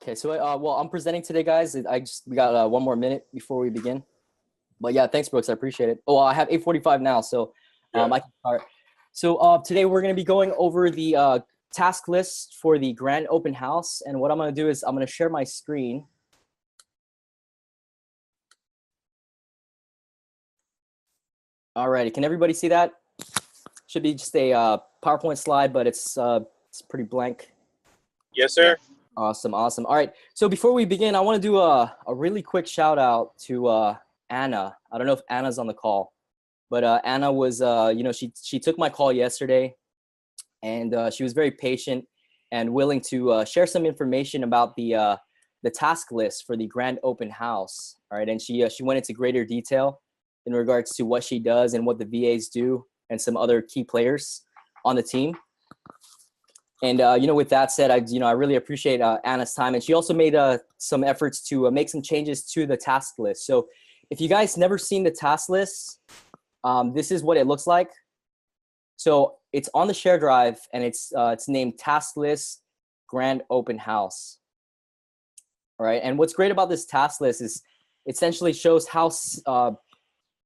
Okay, so well, I'm presenting today, guys. We got 1 more minute before we begin. But yeah, thanks, Brooks. I appreciate it. Oh, I have 8:45 now, so Yeah. I can start. So today we're going to be going over the task list for the grand open house, and what I'm going to do is I'm going to share my screen. Alrighty, can everybody see that? Should be just a PowerPoint slide, but it's pretty blank. Yes, sir. Awesome. All right. So before we begin, I want to do a really quick shout out to Anna. I don't know if Anna's on the call, but Anna was, she took my call yesterday, and she was very patient and willing to share some information about the task list for the grand open house. All right, and she went into greater detail in regards to what she does and what the VAs do and some other key players on the team. And with that said, I really appreciate Anna's time, and she also made some efforts to make some changes to the task list. So, if you guys never seen the task list, this is what it looks like. So it's on the share drive, and it's named Task List Grand Open House. All right, and what's great about this task list is it essentially shows how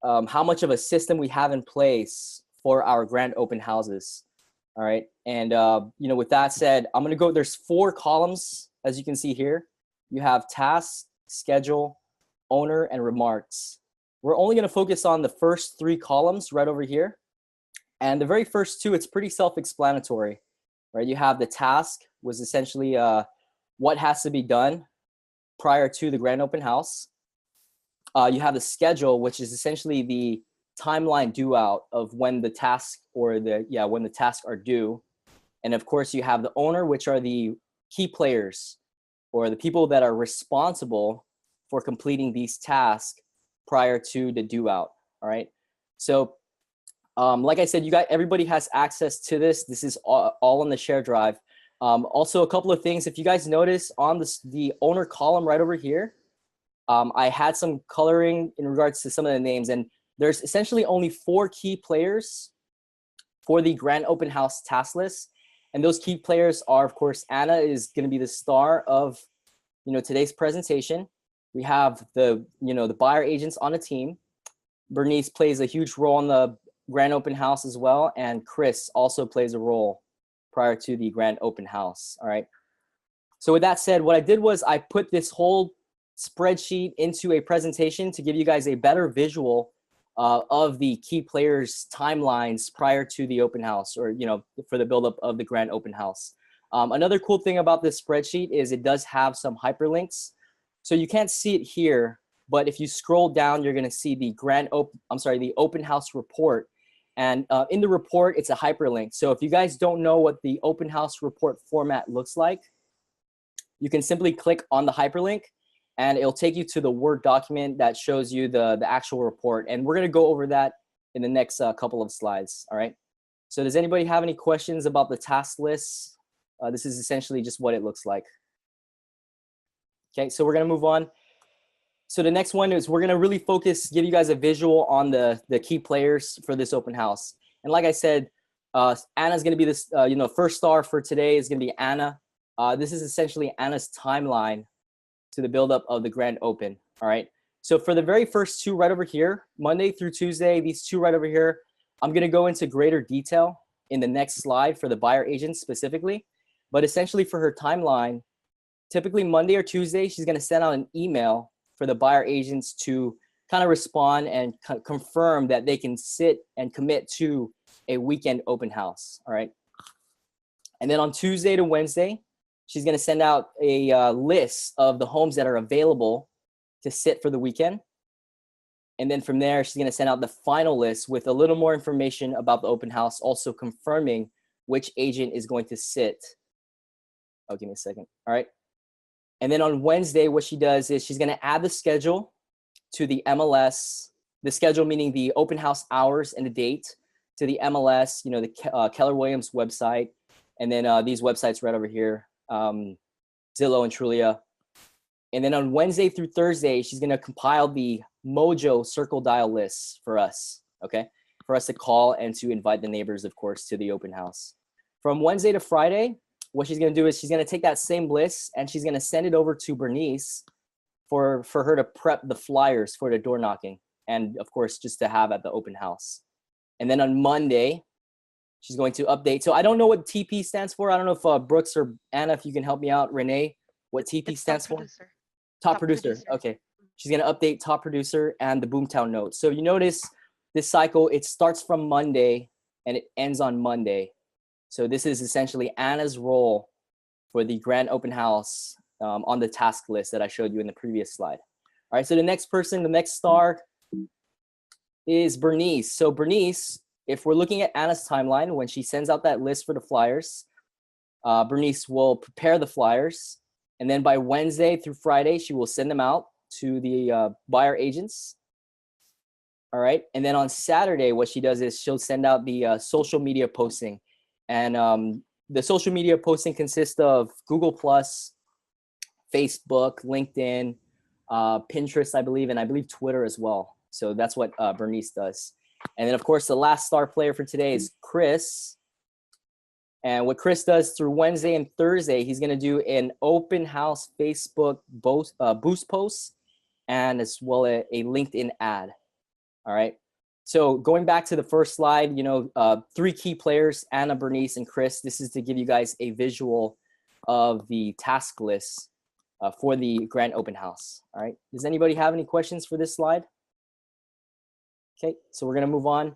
much of a system we have in place for our grand open houses. All right, and with that said, I'm gonna go. There's 4 columns, as you can see here. You have task, schedule, owner, and remarks. We're only gonna focus on the first 3 columns right over here, and the very first 2, it's pretty self-explanatory, right? You have the task, was essentially what has to be done prior to the grand open house. You have the schedule, which is essentially the timeline due out of when the task when the tasks are due. And of course you have the owner, which are the key players or the people that are responsible for completing these tasks prior to the due out. All right, so like I said, everybody has access to this. This is all on the share drive. Also, a couple of things, if you guys notice on the owner column right over here, I had some coloring in regards to some of the names, and there's essentially only 4 key players for the grand open house task list. And those key players are, of course, Anna is going to be the star of, today's presentation. We have the buyer agents on a team. Bernice plays a huge role in the grand open house as well. And Chris also plays a role prior to the grand open house. All right. So with that said, what I did was I put this whole spreadsheet into a presentation to give you guys a better visual of the key players' timelines prior to the open house, or for the buildup of the grand open house. Another cool thing about this spreadsheet is it does have some hyperlinks, so you can't see it here, but if you scroll down, you're going to see the the open house report, and in the report, it's a hyperlink. So if you guys don't know what the open house report format looks like, you can simply click on the hyperlink, and it'll take you to the Word document that shows you the actual report. And we're going to go over that in the next couple of slides. All right. So does anybody have any questions about the task list? This is essentially just what it looks like. Okay, so we're going to move on. So the next one is we're going to really give you guys a visual on the key players for this open house. And like I said, Anna's going to be this, first star for today is going to be Anna. This is essentially Anna's timeline to the buildup of the grand open. All right. So for the very first 2 right over here, Monday through Tuesday, these 2 right over here, I'm going to go into greater detail in the next slide for the buyer agent specifically. But essentially for her timeline, typically Monday or Tuesday, she's going to send out an email for the buyer agents to kind of respond and confirm that they can sit and commit to a weekend open house. All right. And then on Tuesday to Wednesday, she's going to send out a list of the homes that are available to sit for the weekend. And then from there, she's going to send out the final list with a little more information about the open house, also confirming which agent is going to sit. Oh, give me a second. All right. And then on Wednesday, what she does is she's going to add the schedule to the MLS, the schedule meaning the open house hours and the date, to the MLS, the Keller Williams website, and then these websites right over here. Zillow and Trulia. And then on Wednesday through Thursday, she's going to compile the Mojo circle dial lists for us, okay? For us to call and to invite the neighbors, of course, to the open house. From Wednesday to Friday, what she's going to do is she's going to take that same list and she's going to send it over to Bernice for her to prep the flyers for the door knocking. And of course, just to have at the open house. And then on Monday, she's going to update. So I don't know what TP stands for. I don't know if Brooks or Anna, if you can help me out. Renee, what TP stands for? Top producer. Okay. She's going to update top producer and the Boomtown notes. So you notice this cycle, it starts from Monday and it ends on Monday. So this is essentially Anna's role for the grand open house on the task list that I showed you in the previous slide. All right, so the next person, the next star is Bernice. So Bernice, if we're looking at Anna's timeline, when she sends out that list for the flyers, Bernice will prepare the flyers. And then by Wednesday through Friday, she will send them out to the buyer agents. All right. And then on Saturday, what she does is she'll send out the social media posting. And the social media posting consists of Google Plus, Facebook, LinkedIn, Pinterest, I believe, and I believe Twitter as well. So that's what Bernice does. And then, of course, the last star player for today is Chris. And what Chris does through Wednesday and Thursday, he's going to do an open house Facebook boost post and as well a LinkedIn ad. All right. So going back to the first slide, you know, 3 key players, Anna, Bernice, and Chris. This is to give you guys a visual of the task list for the grand open house. All right. Does anybody have any questions for this slide? Okay, so we're going to move on.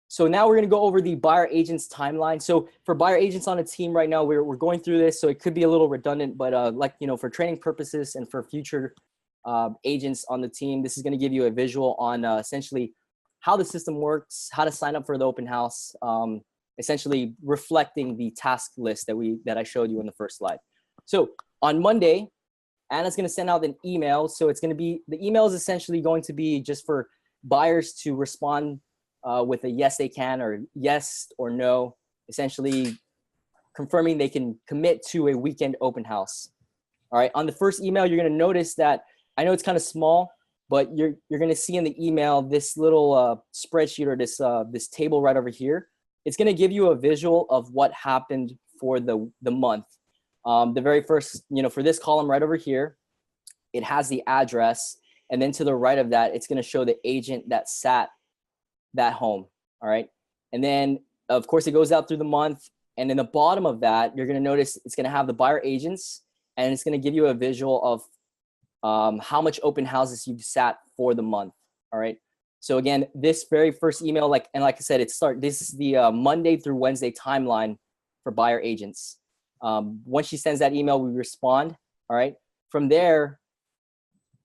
So now we're going to go over the buyer agents timeline. So for buyer agents on a team right now, we're going through this, so it could be a little redundant, but like, you know, for training purposes and for future agents on the team, this is going to give you a visual on essentially how the system works, how to sign up for the open house, essentially reflecting the task list that I showed you in the first slide. So on Monday, Anna's going to send out an email. So it's going to be, the email is essentially going to be just for buyers to respond with a yes, they can, or yes or no, essentially confirming they can commit to a weekend open house. All right. On the first email, you're going to notice that, I know it's kind of small, but you're going to see in the email this little spreadsheet or this table right over here. It's going to give you a visual of what happened for the month. The very first, you know, for this column right over here, it has the address. And then to the right of that, it's going to show the agent that sat that home. All right. And then, of course, it goes out through the month. And in the bottom of that, you're going to notice it's going to have the buyer agents, and it's going to give you a visual of how much open houses you've sat for the month. All right. So again, this very first email, like I said, this is the Monday through Wednesday timeline for buyer agents. Once she sends that email, we respond. All right. From there,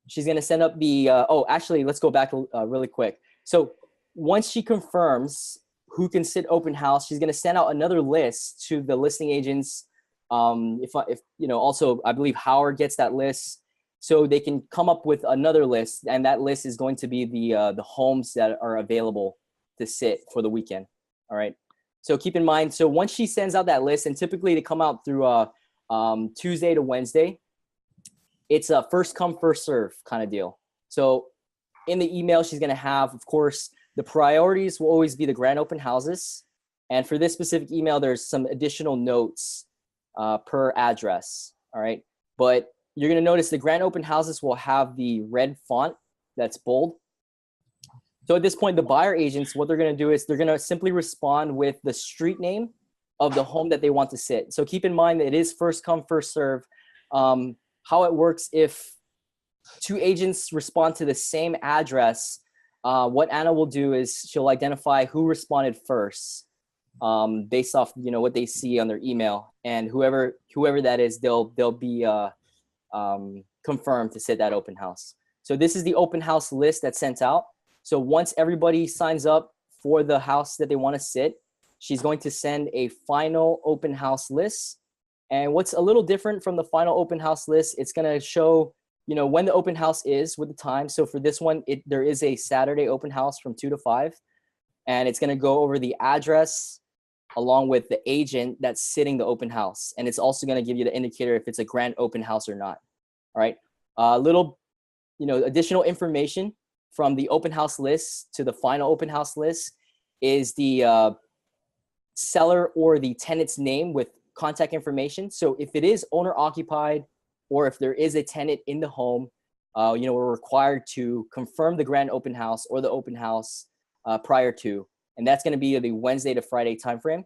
she's going to send up the, oh, actually, let's go back really quick. So once she confirms who can sit open house, she's going to send out another list to the listing agents. If you know, also, I believe Howard gets that list, so they can come up with another list, and that list is going to be the homes that are available to sit for the weekend. All right. So keep in mind, so once she sends out that list, and typically they come out through Tuesday to Wednesday, it's a first come, first serve kind of deal. So in the email, she's going to have, of course, the priorities will always be the grand open houses. And for this specific email, there's some additional notes per address. All right. But you're going to notice the grand open houses will have the red font that's bold. So at this point, the buyer agents, what they're going to do is they're going to simply respond with the street name of the home that they want to sit. So keep in mind that it is first come, first serve. How it works, if 2 agents respond to the same address, what Anna will do is she'll identify who responded first based off, you know, what they see on their email, and whoever that is, they'll be confirmed to sit that open house. So this is the open house list that's sent out. So once everybody signs up for the house that they want to sit, she's going to send a final open house list. And what's a little different from the final open house list, it's going to show, you know, when the open house is with the time. So for this one, there is a Saturday open house from 2 to 5, and it's going to go over the address along with the agent that's sitting the open house. And it's also going to give you the indicator if it's a grand open house or not. All right. A little, you know, additional information from the open house list to the final open house list is the seller or the tenant's name with contact information. So if it is owner occupied, or if there is a tenant in the home, you know, we're required to confirm the grand open house or the open house prior to, and that's going to be the Wednesday to Friday timeframe.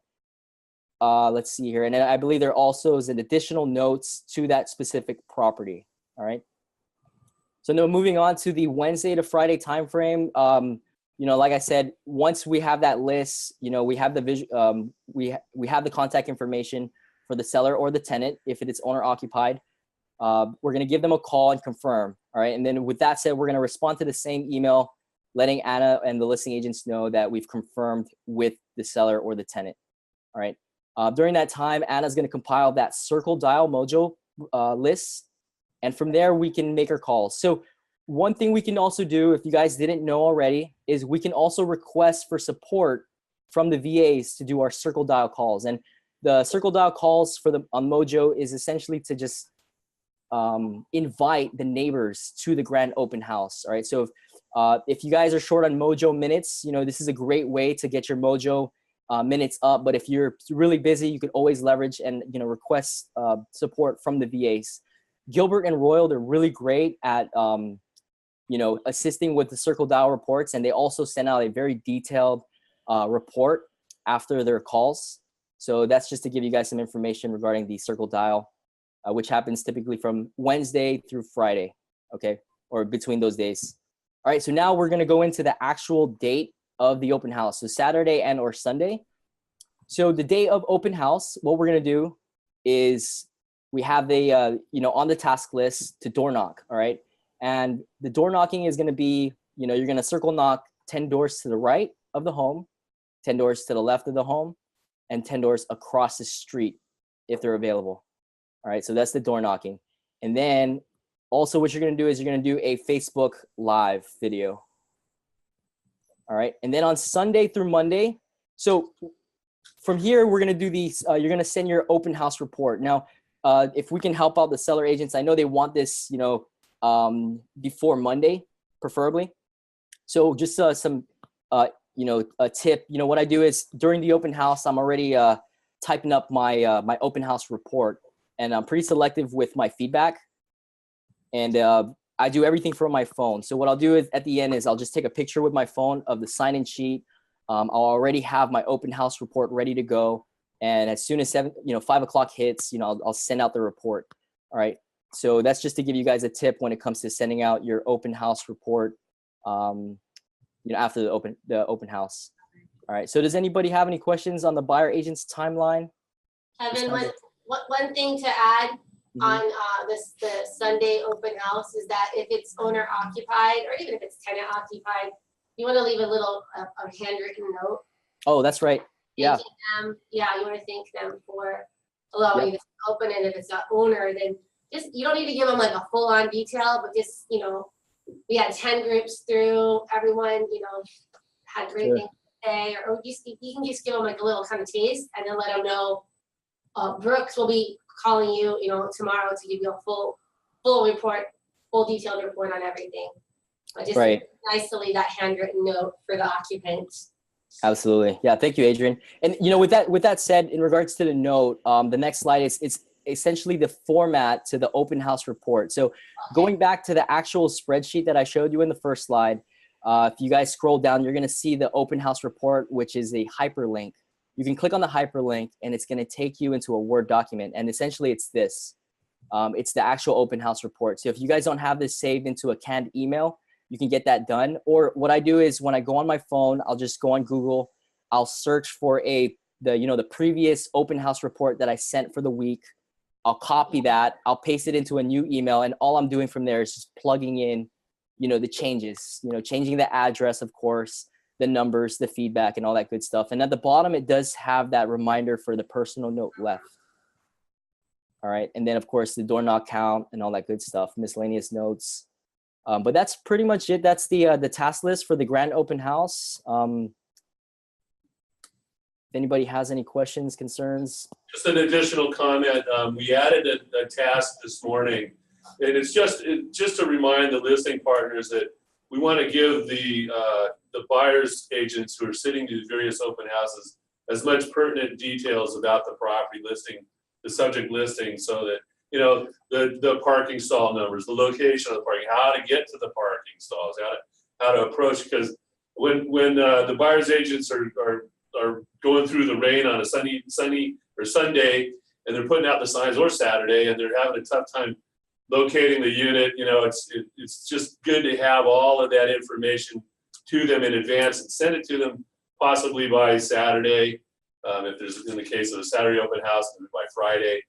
Let's see here, and then I believe there also is an additional notes to that specific property. All right. So now moving on to the Wednesday to Friday timeframe. You know, like I said, once we have that list, you know, we have the we have the contact information for the seller or the tenant if it is owner occupied. We're going to give them a call and confirm. All right. And then with that said, we're going to respond to the same email, letting Anna and the listing agents know that we've confirmed with the seller or the tenant. All right. During that time, Anna's going to compile that circle dial mojo list. And from there, we can make our calls. So one thing we can also do, if you guys didn't know already, is we can also request for support from the VAs to do our circle dial calls. And the circle dial calls for on Mojo is essentially to just invite the neighbors to the grand open house. All right. So if you guys are short on Mojo minutes, you know, this is a great way to get your Mojo minutes up. But if you're really busy, you could always leverage and, you know, request support from the VAs. Gilbert and Royal, they're really great at, you know, assisting with the circle dial reports. And they also send out a very detailed report after their calls. So that's just to give you guys some information regarding the circle dial, which happens typically from Wednesday through Friday, okay, or between those days. All right, so now we're gonna go into the actual date of the open house, so Saturday and or Sunday. So the day of open house, what we're gonna do is we have the, you know, on the task list to door knock, all right? And the door knocking is gonna be, you know, you're gonna circle knock 10 doors to the right of the home, 10 doors to the left of the home, and 10 doors across the street if they're available. All right, so that's the door knocking. And then also what you're gonna do is you're gonna do a Facebook Live video. All right, and then on Sunday through Monday, so from here, we're gonna do these, you're gonna send your open house report. Now, if we can help out the seller agents, I know they want this, you know, before Monday, preferably. So just some, you know, a tip, you know, what I do is during the open house, I'm already typing up my, my open house report, and I'm pretty selective with my feedback. And I do everything from my phone. So what I'll do is at the end is I'll just take a picture with my phone of the sign-in sheet. I'll already have my open house report ready to go. And as soon as 5 o'clock hits, you know, I'll send out the report. All right. So that's just to give you guys a tip when it comes to sending out your open house report, you know, after the open house. All right. So does anybody have any questions on the buyer agent's timeline? Kevin, one thing to add on the Sunday open house is that if it's owner occupied, or even if it's tenant occupied, you want to leave a little a handwritten note. Oh, that's right. Yeah. Them, yeah, you want to thank them for allowing you to open it. If it's an owner, then just, you don't need to give them like a full-on detail, but just, you know, we had 10 groups through, everyone, you know, had great things to say, or you can just give them like a little kind of taste, and then let them know Brooks will be calling you, you know, tomorrow to give you a full report, full detailed report on everything. But just nice to leave that handwritten note for the occupants. Absolutely. Yeah. Thank you, Adrian. And, you know, with that said, in regards to the note, the next slide is, it's essentially the format to the open house report. So going back to the actual spreadsheet that I showed you in the first slide, if you guys scroll down, you're going to see the open house report, which is a hyperlink. You can click on the hyperlink and it's going to take you into a Word document. And essentially it's this, it's the actual open house report. So if you guys don't have this saved into a canned email, you can get that done. Or what I do is when I go on my phone, I'll just go on Google, I'll search for the previous open house report that I sent for the week. I'll copy that, I'll paste it into a new email, and all I'm doing from there is just plugging in, you know, the changes, you know, changing the address, of course, the numbers, the feedback, and all that good stuff. And at the bottom, it does have that reminder for the personal note left. All right, and then of course the door knock count and all that good stuff, miscellaneous notes. But that's pretty much it. That's the task list for the grand open house. If anybody has any questions, concerns. Just an additional comment. We added a task this morning, and it's just to remind the listing partners that we want to give the buyers agents who are sitting to various open houses as much pertinent details about the property listing the subject listing so that, you know, the parking stall numbers, the location of the parking, how to get to the parking stalls, how to approach, because when the buyer's agents are going through the rain on a sunny or Sunday, and they're putting out the signs, or Saturday, and they're having a tough time locating the unit, you know, it's just good to have all of that information to them in advance and send it to them possibly by Saturday, if there's, in the case of a Saturday open house, and by Friday.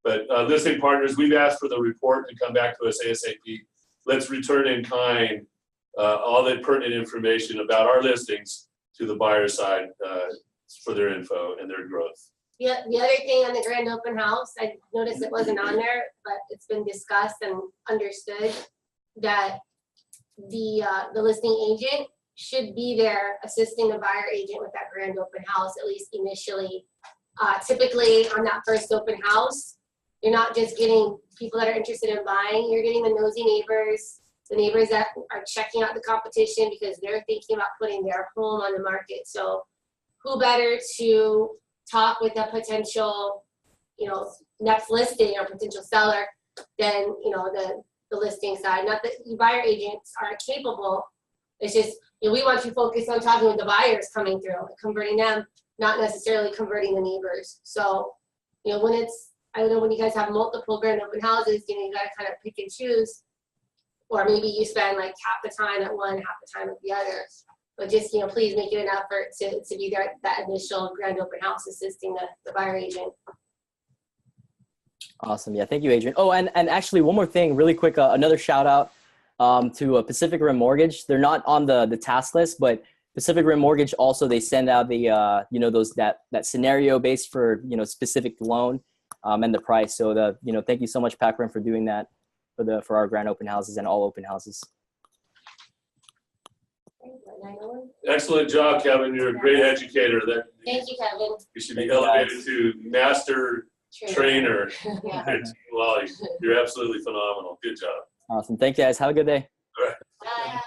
But listing partners, we've asked for the report to come back to us ASAP. Let's return in kind all that pertinent information about our listings to the buyer side for their info and their growth. Yeah, the other thing on the grand open house, I noticed it wasn't on there, but it's been discussed and understood that the listing agent should be there assisting the buyer agent with that grand open house, at least initially. Typically on that first open house, you're not just getting people that are interested in buying, you're getting the nosy neighbors, the neighbors that are checking out the competition because they're thinking about putting their home on the market. So who better to talk with a potential, you know, next listing or potential seller than, you know, the listing side. Not that you buyer agents aren't capable. It's just, you know, we want you focused on talking with the buyers coming through, converting them, not necessarily converting the neighbors. So, you know, when it's, I don't know, when you guys have multiple grand open houses, you know, you got to kind of pick and choose, or maybe you spend like half the time at one, half the time at the other. But just, you know, please make it an effort to be there, that initial grand open house assisting the buyer agent. Awesome. Yeah. Thank you, Adrian. Oh, and actually one more thing really quick, another shout out to Pacific Rim Mortgage. They're not on the task list, but Pacific Rim Mortgage also, they send out the, you know, that scenario based for, you know, specific loan and the price. So you know, thank you so much, Pac Rim, for doing that for our grand open houses and all open houses. Excellent job, Kevin. You're a great educator. Thank you, Kevin. You should be elevated to master trainer Yeah. at Lally. You're absolutely phenomenal. Good job. Awesome. Thank you, guys. Have a good day. All right. Bye.